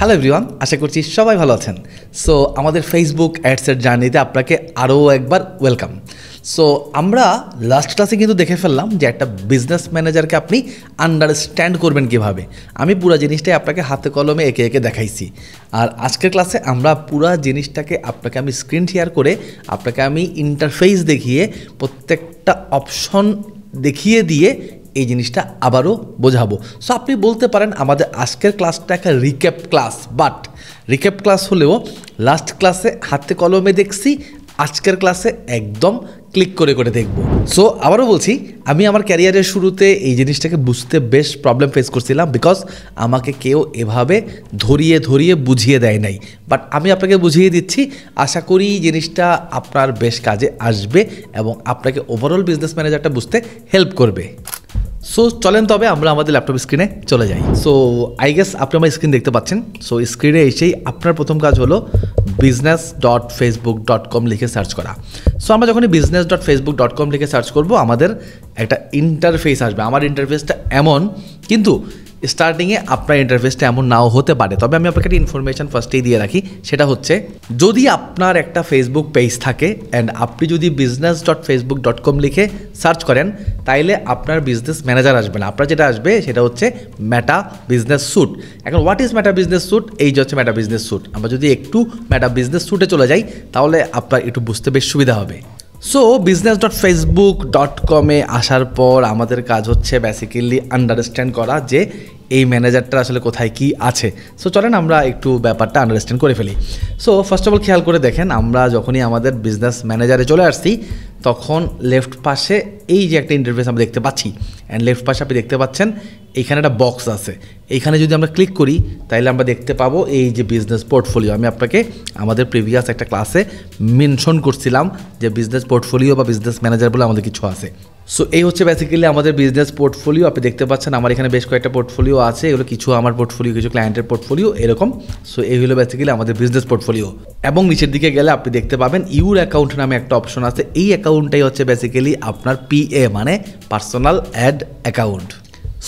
Hello everyone, আশা করছি সবাই ভালো আছেন। সো আমাদের ফেসবুক অ্যাডসের জার্নিতে আপনাকে আরও একবার ওয়েলকাম। সো আমরা লাস্ট ক্লাসে কিন্তু দেখে ফেললাম যে একটা বিজনেস ম্যানেজারকে আপনি আন্ডারস্ট্যান্ড করবেন কীভাবে। আমি পুরো জিনিসটাই আপনাকে হাতে কলমে এঁকে এঁকে দেখাইছি। আর আজকের ক্লাসে আমরা পুরো জিনিসটাকে আপনাকে আমি স্ক্রিন শেয়ার করে আপনাকে আমি ইন্টারফেস দেখিয়ে প্রত্যেকটা অপশন দেখিয়ে দিয়ে এই জিনিসটা আবারও বোঝাবো। সো আপনি বলতে পারেন আমাদের আজকের ক্লাসটা একটা recap class, but recap class হলেও লাস্ট ক্লাসে হাতে কলমে দেখছি, আজকের ক্লাসে একদম ক্লিক করে করে দেখব। সো আবারও বলছি, আমি আমার ক্যারিয়ারের শুরুতে এই জিনিসটাকে বুঝতে বেশ প্রবলেম ফেস করছিলাম, বিকজ আমাকে কেউ এভাবে ধরিয়ে ধরিয়ে বুঝিয়ে দেয় নাই। বাট আমি আপনাকে বুঝিয়ে দিচ্ছি, আশা করি জিনিসটা আপনার বেশ কাজে আসবে এবং আপনাকে ওভারঅল বিজনেস ম্যানেজারটা বুঝতে হেল্প করবে। সো চলেন তবে আমরা আমাদের ল্যাপটপ স্ক্রিনে চলে যাই। সো আই গেস আপনি আমার স্ক্রিন দেখতে পাচ্ছেন। সো স্ক্রিনে এসেই আপনার প্রথম কাজ হলো business.facebook.com লিখে সার্চ করা। সো আমরা যখনই business.facebook.com লিখে সার্চ করব, আমাদের একটা ইন্টারফেস আসবে। আমার ইন্টারফেসটা এমন, কিন্তু স্টার্টিংয়ে আপনার ইন্টারফেসটা এমন নাও হতে পারে। তবে আমি আপনাকে একটা ইনফরমেশান ফার্স্টেই দিয়ে রাখি, সেটা হচ্ছে যদি আপনার একটা ফেসবুক পেজ থাকে অ্যান্ড আপনি যদি business.facebook.com লিখে সার্চ করেন, তাইলে আপনার বিজনেস ম্যানেজার আসবে না। আপনার যেটা আসবে সেটা হচ্ছে মেটা বিজনেস স্যুট। এখন what is Meta business suite? এই যে হচ্ছে মেটা বিজনেস স্যুট। আমরা যদি একটু মেটা বিজনেস স্যুটে চলে যাই, তাহলে আপনার একটু বুঝতে বেশ সুবিধা হবে। সো business.facebook.com-এ আসার পর আমাদের কাজ হচ্ছে বেসিক্যালি আন্ডারস্ট্যান্ড করা যে এই ম্যানেজারটা আসলে কোথায় কি আছে। সো চলেন আমরা একটু ব্যাপারটা আন্ডারস্ট্যান্ড করে ফেলি। সো ফার্স্ট অফ অল খেয়াল করে দেখেন, আমরা যখনই আমাদের বিজনেস ম্যানেজারে চলে আসছি, তখন লেফট পাশে এই যে একটা ইন্টারফেস আমরা দেখতে পাচ্ছি, অ্যান্ড লেফট পাশে আপনি দেখতে পাচ্ছেন এইখানে একটা বক্স আছে। এইখানে যদি আমরা ক্লিক করি, তাহলে আমরা দেখতে পাবো এই যে বিজনেস পোর্টফোলিও। আমি আপনাকে আমাদের প্রিভিয়াস একটা ক্লাসে মেনশন করছিলাম যে বিজনেস পোর্টফোলিও বা বিজনেস ম্যানেজার বলে আমাদের কিছু আছে। সো এই হচ্ছে বেসিক্যালি আমাদের বিজনেস পোর্টফোলিও। আপনি দেখতে পাচ্ছেন আমার এখানে বেশ কয়েকটা পোর্টফোলিও আছে। এগুলো কিছু আমার পোর্টফোলিও, কিছু ক্লায়েন্টের পোর্টফোলিও, এরকম। সো এই হলো বেসিক্যালি আমাদের বিজনেস পোর্টফোলিও। এবং নিচের দিকে গেলে আপনি দেখতে পাবেন ইউর অ্যাকাউন্ট নামে একটা অপশন আছে। এই অ্যাকাউন্টটাই হচ্ছে বেসিক্যালি আপনার পিএ, মানে পার্সোনাল অ্যাড অ্যাকাউন্ট।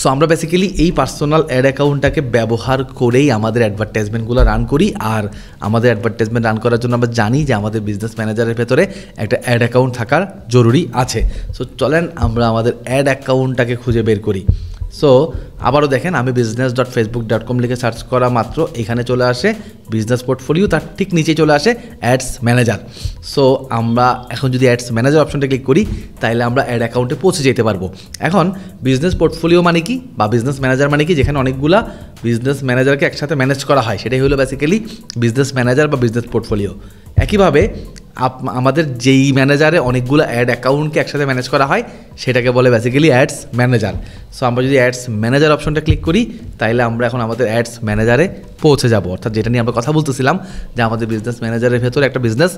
সো আমরা বেসিক্যালি এই পার্সোনাল অ্যাড অ্যাকাউন্টটাকে ব্যবহার করেই আমাদের অ্যাডভার্টাইজমেন্টগুলো রান করি। আর আমাদের অ্যাডভার্টাইজমেন্ট রান করার জন্য আমরা জানি যে আমাদের বিজনেস ম্যানেজারের ভেতরে একটা অ্যাড অ্যাকাউন্ট থাকার জরুরি আছে। সো চলেন আমরা আমাদের অ্যাড অ্যাকাউন্টটাকে খুঁজে বের করি। সো আবারও দেখেন, আমি business.facebook.com লিখে সার্চ করা মাত্র এখানে চলে আসে বিজনেস পোর্টফোলিও, তার ঠিক নিচে চলে আসে অ্যাডস ম্যানেজার। সো আমরা এখন যদি অ্যাডস ম্যানেজার অপশনটা ক্লিক করি, তাহলে আমরা অ্যাড অ্যাকাউন্টে পৌঁছে যেতে পারবো। এখন বিজনেস পোর্টফোলিও মানে কি, বা বিজনেস ম্যানেজার মানে কি, যেখানে অনেকগুলা বিজনেস ম্যানেজারকে একসাথে ম্যানেজ করা হয়, সেটাই হলো বেসিক্যালি বিজনেস ম্যানেজার বা বিজনেস পোর্টফোলিও। একইভাবে আমাদের যেই ম্যানেজারে অনেকগুলো অ্যাড অ্যাকাউন্টকে একসাথে ম্যানেজ করা হয়, সেটাকে বলে বেসিক্যালি অ্যাডস ম্যানেজার। সো আমরা যদি অ্যাডস ম্যানেজার অপশনটা ক্লিক করি, তাহলে আমরা এখন আমাদের অ্যাডস ম্যানেজারে পৌঁছে যাব। অর্থাৎ যেটা নিয়ে আমরা কথা বলতেছিলাম যে আমাদের বিজনেস ম্যানেজারের ভেতরে একটা বিজনেস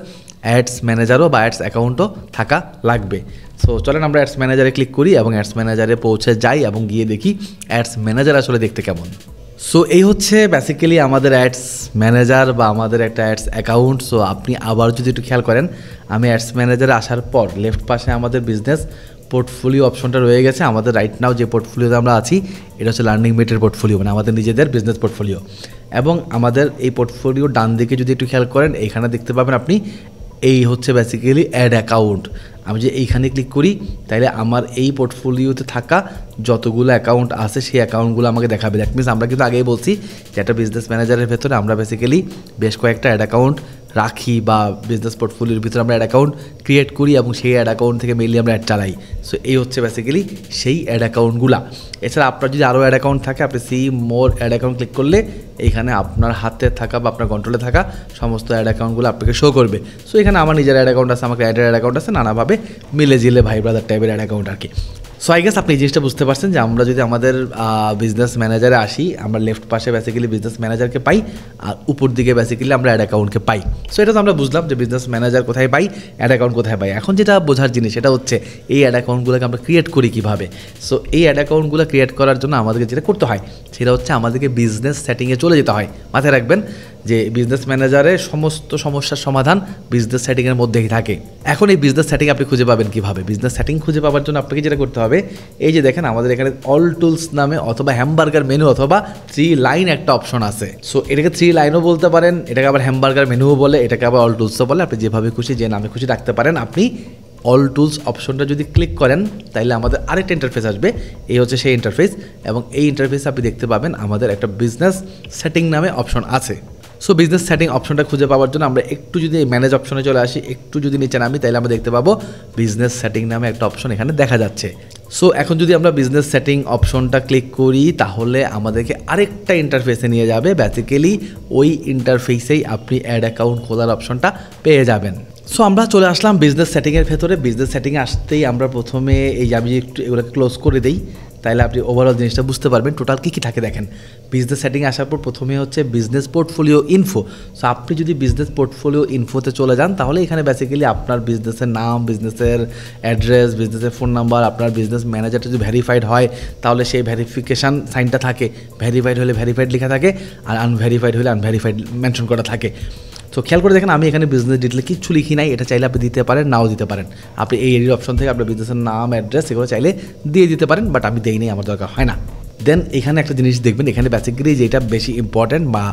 অ্যাডস ম্যানেজারও বা অ্যাডস অ্যাকাউন্টও থাকা লাগবে। সো চলেন আমরা অ্যাডস ম্যানেজারে ক্লিক করি এবং অ্যাডস ম্যানেজারে পৌঁছে যাই এবং গিয়ে দেখি অ্যাডস ম্যানেজার আসলে দেখতে কেমন। সো এই হচ্ছে বেসিক্যালি আমাদের অ্যাডস ম্যানেজার বা আমাদের একটা অ্যাডস অ্যাকাউন্ট। সো আপনি আবার যদি একটু খেয়াল করেন, আমি অ্যাডস ম্যানেজারে আসার পর লেফট পাশে আমাদের বিজনেস পোর্টফোলিও অপশনটা রয়ে গেছে। আমাদের রাইট নাও যে পোর্টফোলিওতে আমরা আছি, এটা হচ্ছে লার্নিং মেটের পোর্টফোলিও, মানে আমাদের নিজেদের বিজনেস পোর্টফোলিও। এবং আমাদের এই পোর্টফোলিও ডান দিকে যদি একটু খেয়াল করেন, এইখানে দেখতে পাবেন আপনি এই হচ্ছে বেসিক্যালি অ্যাড অ্যাকাউন্ট। আমি যে এইখানে ক্লিক করি, তাহলে আমার এই পোর্টফোলিওতে থাকা যতগুলো অ্যাকাউন্ট আছে সেই অ্যাকাউন্টগুলো আমাকে দেখাবে। দ্যাট মিনস আমরা কিন্তু আগেই বলছি যে একটা বিজনেস ম্যানেজারের ভেতরে আমরা বেসিক্যালি বেশ কয়েকটা অ্যাড অ্যাকাউন্ট রাখি বা বিজনেস পোর্টফোলিওর ভিতরে আমরা অ্যাড অ্যাকাউন্ট ক্রিয়েট করি এবং সেই অ্যাড অ্যাকাউন্ট থেকে মেইনলি আমরা অ্যাড চালাই। সো এই হচ্ছে বেসিক্যালি সেই অ্যাড অ্যাকাউন্টগুলো। এছাড়া আপনার যদি আরও অ্যাড অ্যাকাউন্ট থাকে, আপনি see more ad account click করলে এইখানে আপনার হাতে থাকা বা আপনার কন্ট্রোলে থাকা সমস্ত অ্যাড অ্যাকাউন্টগুলো আপনাকে শো করবে। সো এখানে আমার নিজের অ্যাড অ্যাকাউন্ট আছে, আমাকে অ্যাড অ্যাকাউন্ট আছে, নানাভাবে মিলে জিলে ভাই ব্রাদার টাইপের অ্যাড অ্যাকাউন্ট আর কি। সো আই গেস আপনি এই জিনিসটা বুঝতে পারছেন যে আমরা যদি আমাদের বিজনেস ম্যানেজারে আসি, আমরা লেফট পাশে বেসিক্যালি বিজনেস ম্যানেজারকে পাই আর উপর দিকে বেসিক্যালি আমরা অ্যাড অ্যাকাউন্টকে পাই। সো এটা তো আমরা বুঝলাম যে বিজনেস ম্যানেজার কোথায় পাই, অ্যাড অ্যাকাউন্ট কোথায় পাই। এখন যেটা বোঝার জিনিস সেটা হচ্ছে এই অ্যাড অ্যাকাউন্টগুলোকে আমরা ক্রিয়েট করি কীভাবে। সো এই অ্যাড অ্যাকাউন্টগুলো ক্রিয়েট করার জন্য আমাদেরকে যেটা করতে হয় সেটা হচ্ছে আমাদেরকে বিজনেস সেটিংয়ে চলে যেতে হয়। মাথায় রাখবেন যে বিজনেস ম্যানেজারের সমস্ত সমস্যার সমাধান বিজনেস সেটিংয়ের মধ্যেই থাকে। এখন এই বিজনেস সেটিং আপনি খুঁজে পাবেন কীভাবে? বিজনেস সেটিং খুঁজে পাওয়ার জন্য আপনাকে যেটা করতে হবে, এই যে দেখেন আমাদের এখানে অল টুলস নামে অথবা হ্যামবার্গার মেনু অথবা 3 লাইন একটা অপশন আছে। সো এটাকে 3 লাইনও বলতে পারেন, এটাকে আবার হ্যামবার্গার মেনুও বলে, এটাকে আবার অল টুলসও বলে। আপনি যেভাবে খুশি যে নামে খুশি রাখতে পারেন। আপনি অল টুলস অপশনটা যদি ক্লিক করেন তাহলে আমাদের আরেকটা ইন্টারফেস আসবে, এই হচ্ছে সেই ইন্টারফেস। এবং এই ইন্টারফেসে আপনি দেখতে পাবেন আমাদের একটা বিজনেস সেটিং নামে অপশন আছে। সো বিজনেস সেটিং অপশনটা খুঁজে পাওয়ার জন্য আমরা একটু যদি এই ম্যানেজ অপশনে চলে আসি, একটু যদি নিচে নামি, তাহলে আমরা দেখতে পাবো বিজনেস সেটিং নামে একটা অপশন এখানে দেখা যাচ্ছে। সো এখন যদি আমরা বিজনেস সেটিং অপশনটা ক্লিক করি তাহলে আমাদেরকে আরেকটা ইন্টারফেসে নিয়ে যাবে। বেসিক্যালি ওই ইন্টারফেসেই আপনি অ্যাড অ্যাকাউন্ট খোলার অপশনটা পেয়ে যাবেন। সো আমরা চলে আসলাম বিজনেস সেটিংয়ের ভেতরে। বিজনেস সেটিংয়ে আসতেই আমরা প্রথমে এই আমি একটু এগুলোকে ক্লোজ করে দিই, তাহলে আপনি ওভারঅল জিনিসটা বুঝতে পারবেন টোটাল কী কী থাকে। দেখেন বিজনেস সেটিংয়ে আসার পর প্রথমে হচ্ছে বিজনেস পোর্টফোলিও ইনফো। সো আপনি যদি বিজনেস পোর্টফোলিও ইনফোতে চলে যান তাহলে এখানে বেসিক্যালি আপনার বিজনেসের নাম, বিজনেসের অ্যাড্রেস, বিজনেসের ফোন নাম্বার, আপনার বিজনেস ম্যানেজারটা যদি ভেরিফাইড হয় তাহলে সেই ভেরিফিকেশান সাইনটা থাকে, ভেরিফাইড হলে ভেরিফাইড লেখা থাকে, আর আনভেরিফাইড হলে আনভেরিফাইড মেনশন করা থাকে। তো খেয়াল করে দেখেন আমি এখানে বিজনেস ডিটেলে কিচ্ছু লিখি নাই, এটা চাইলে আপনি দিতে পারেন, নাও দিতে পারেন। আপনি এই এরিয়ার অপশন থেকে আপনার বিজনেসের নাম, অ্যাড্রেস এগুলো চাইলে দিয়ে দিতে পারেন, বাট আমি দেই নেই, আমার দরকার হয় না। দেন এখানে একটা জিনিস দেখবেন, এখানে বেসিক্যালি যেটা বেশি ইম্পর্ট্যান্ট বা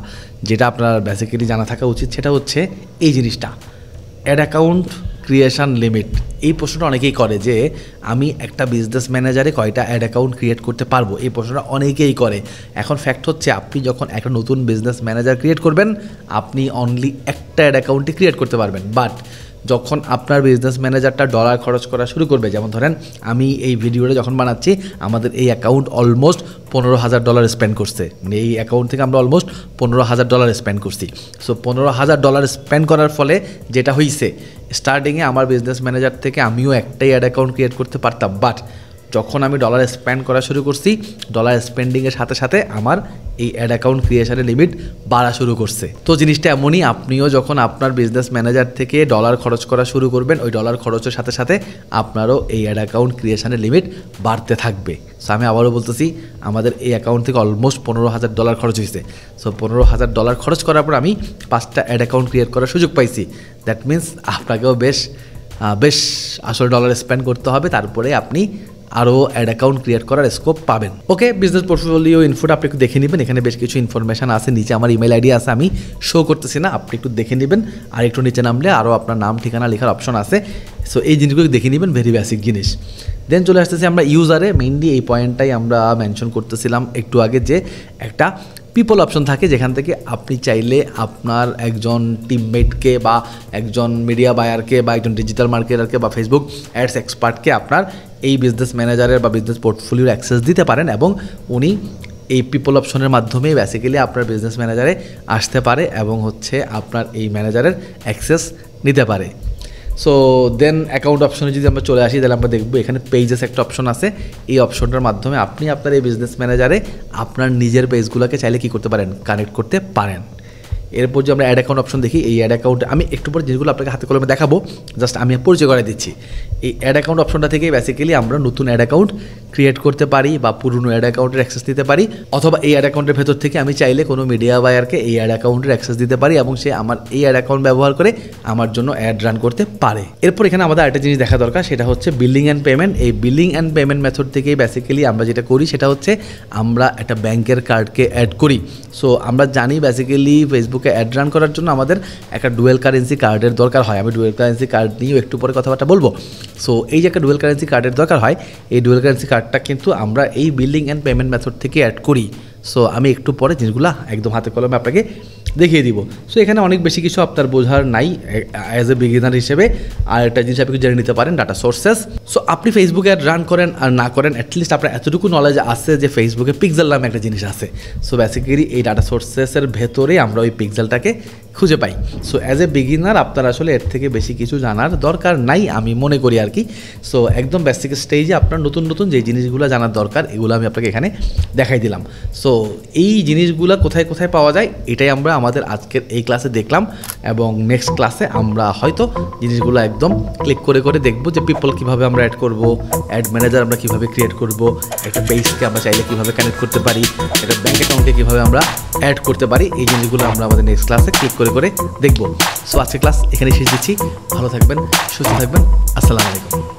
যেটা আপনার বেসিক্যালি জানা থাকা উচিত সেটা হচ্ছে এই জিনিসটা, অ্যাড অ্যাকাউন্ট ক্রিয়েশন লিমিট। এই প্রশ্নটা অনেকেই করে যে আমি একটা বিজনেস ম্যানেজারে কয়টা অ্যাড অ্যাকাউন্ট ক্রিয়েট করতে পারবো, এই প্রশ্নটা অনেকেই করে। এখন ফ্যাক্ট হচ্ছে আপনি যখন একটা নতুন বিজনেস ম্যানেজার ক্রিয়েট করবেন আপনি অনলি একটা অ্যাড অ্যাকাউন্টই ক্রিয়েট করতে পারবেন। বাট যখন আপনার বিজনেস ম্যানেজারটা ডলার খরচ করা শুরু করবে, যেমন ধরেন আমি এই ভিডিওটা যখন বানাচ্ছি আমাদের এই অ্যাকাউন্ট অলমোস্ট $15,000 স্পেন্ড করছে, মানে এই অ্যাকাউন্ট থেকে আমরা অলমোস্ট $15,000 স্পেন্ড করছি। সো $15,000 স্পেন্ড করার ফলে যেটা হয়েছে, স্টার্টিংয়ে আমার বিজনেস ম্যানেজার থেকে আমিও একটাই অ্যাড অ্যাকাউন্ট ক্রিয়েট করতে পারতাম, বাট যখন আমি ডলার স্পেন্ড করা শুরু করছি ডলার স্পেন্ডিংয়ের সাথে সাথে আমার এই অ্যাড অ্যাকাউন্ট ক্রিয়েশনের লিমিট বাড়া শুরু করছে। তো জিনিসটা এমনই, আপনিও যখন আপনার বিজনেস ম্যানেজার থেকে ডলার খরচ করা শুরু করবেন ওই ডলার খরচের সাথে সাথে আপনারও এই অ্যাড অ্যাকাউন্ট ক্রিয়েশনের লিমিট বাড়তে থাকবে। সো আমি আবারও বলতেছি আমাদের এই অ্যাকাউন্ট থেকে অলমোস্ট $15,000 খরচ হয়েছে। সো $15,000 খরচ করার পর আমি 5টা অ্যাড অ্যাকাউন্ট ক্রিয়েট করার সুযোগ পাইছি। দ্যাট মিনস আপনাকেও বেশ আসলে ডলার স্পেন্ড করতে হবে, তারপরে আপনি আরও অ্যাড অ্যাকাউন্ট ক্রিয়েট করার স্কোপ পাবেন। ওকে, বিজনেস পোর্টফোলিও ইনফোটা আপনি একটু দেখে নেবেন, এখানে বেশ কিছু ইনফরমেশান আছে, নিচে আমার ইমেল আইডি আছে, আমি শো করতেছি না, আপনি একটু দেখে নেবেন। আর একটু নিচে নামলে আরও আপনার নাম ঠিকানা লেখার অপশন আছে। সো এই জিনিসগুলো দেখে নেবেন, ভেরি বেসিক জিনিস। দেন চলে আসতেছি আমরা ইউজারে। মেইনলি এই পয়েন্টটাই আমরা মেনশন করতেছিলাম একটু আগে, যে একটা পিপল অপশন থাকে যেখান থেকে আপনি চাইলে আপনার একজন টিমমেটকে বা একজন মিডিয়া বায়ারকে বা একজন ডিজিটাল মার্কেটারকে বা ফেসবুক অ্যাডস এক্সপার্টকে আপনার এই বিজনেস ম্যানেজারের বা বিজনেস পোর্টফোলিওর অ্যাক্সেস দিতে পারেন, এবং উনি এই পিপল অপশনের মাধ্যমে বেসিক্যালি আপনার বিজনেস ম্যানেজারে আসতে পারে এবং হচ্ছে আপনার এই ম্যানেজারের অ্যাক্সেস নিতে পারে। সো দেন অ্যাকাউন্ট অপশনে যদি আমরা চলে আসি তাহলে আমরা দেখবো এখানে পেজেস একটা অপশন আছে। এই অপশনটার মাধ্যমে আপনি আপনার এই বিজনেস ম্যানেজারে আপনার নিজের পেজগুলোকে চাইলে কী করতে পারেন, কানেক্ট করতে পারেন। এরপর যে আমরা অ্যাড অ্যাকাউন্ট অপশন দেখি, এই অ্যাড অ্যাকাউন্ট আমি একটু পরে যেগুলো আপনাকে হাতে কলমে দেখাবো জাস্ট আমি পরিচয় করে দিচ্ছি। এই অ্যাড অ্যাকাউন্ট অপশনটা থেকে বেসিক্যালি আমরা নতুন অ্যাড অ্যাকাউন্ট ক্রিয়েট করতে পারি বা পুরনো অ্যাড অ্যাকাউন্টের অ্যাক্সেস দিতে পারি, অথবা এই অ্যাড অ্যাকাউন্টের ভেতর থেকে আমি চাইলে কোনো মিডিয়া বায়ারকে এই অ্যাড অ্যাকাউন্টের অ্যাক্সেস দিতে পারি এবং সে আমার এই অ্যাড অ্যাকাউন্ট ব্যবহার করে আমার জন্য অ্যাড রান করতে পারে। এরপর এখানে আমাদের আরেকটা জিনিস দেখা দরকার, সেটা হচ্ছে বিলিং অ্যান্ড পেমেন্ট। এই বিলিং অ্যান্ড পেমেন্ট মেথড থেকেই বেসিক্যালি আমরা যেটা করি সেটা হচ্ছে আমরা একটা ব্যাংকের কার্ডকে অ্যাড করি। সো আমরা জানি বেসিক্যালি ফেসবুকে অ্যাড রান করার জন্য আমাদের একটা ডুয়েল কারেন্সি কার্ডের দরকার হয়। আমি ডুয়েল কারেন্সি কার্ড নিয়েও একটু পরে কথাবার্তা বলবো। সো এই যে একটা ডুয়েল কারেন্সি কার্ডের দরকার হয়, এই ডুয়েল কারেন্সি কার্ডটা কিন্তু আমরা এই বিলিং অ্যান্ড পেমেন্ট মেথড থেকে অ্যাড করি। সো আমি একটু পরে জিনিসগুলো একদম হাতে কলমে আপনাকে দেখিয়ে দিব। সো এখানে অনেক বেশি কিছু আপনার বোঝার নাই অ্যাজ এ বিগিনার হিসেবে। আর একটা জিনিস আপনি জেনে নিতে পারেন, ডাটা সোর্সেস। সো আপনি ফেসবুকে অ্যাড রান করেন আর না করেন, অ্যাটলিস্ট আপনার এতটুকু নলেজ আছে যে ফেসবুকে পিক্সেল নামে একটা জিনিস আছে। সো বেসিক্যালি এই ডাটা সোর্সেসের ভেতরে আমরা ওই পিক্সেলটাকে খুঁজে পাই। সো অ্যাজ এ বিগিনার আপনার আসলে এর থেকে বেশি কিছু জানার দরকার নাই আমি মনে করি আর কি। সো একদম বেসিক স্টেজে আপনার নতুন নতুন যে জিনিসগুলো জানার দরকার এগুলো আমি আপনাকে এখানে দেখাই দিলাম। সো এই জিনিসগুলো কোথায় কোথায় পাওয়া যায় এটাই আমরা আমাদের আজকের এই ক্লাসে দেখলাম, এবং নেক্সট ক্লাসে আমরা হয়তো জিনিসগুলো একদম ক্লিক করে করে দেখব যে পিপল কীভাবে আমরা অ্যাড করব, অ্যাড ম্যানেজার আমরা কীভাবে ক্রিয়েট করব, একটা পেজকে আমরা চাইলে কীভাবে কানেক্ট করতে পারি, একটা ব্যাঙ্ক অ্যাকাউন্টকে কীভাবে আমরা অ্যাড করতে পারি, এই জিনিসগুলো আমরা আমাদের নেক্সট ক্লাসে ক্লিক করে করে দেখব। সো আজকের ক্লাস এখানে শেষ দিচ্ছি। ভালো থাকবেন, সুস্থ থাকবেন, আসসালামু আলাইকুম।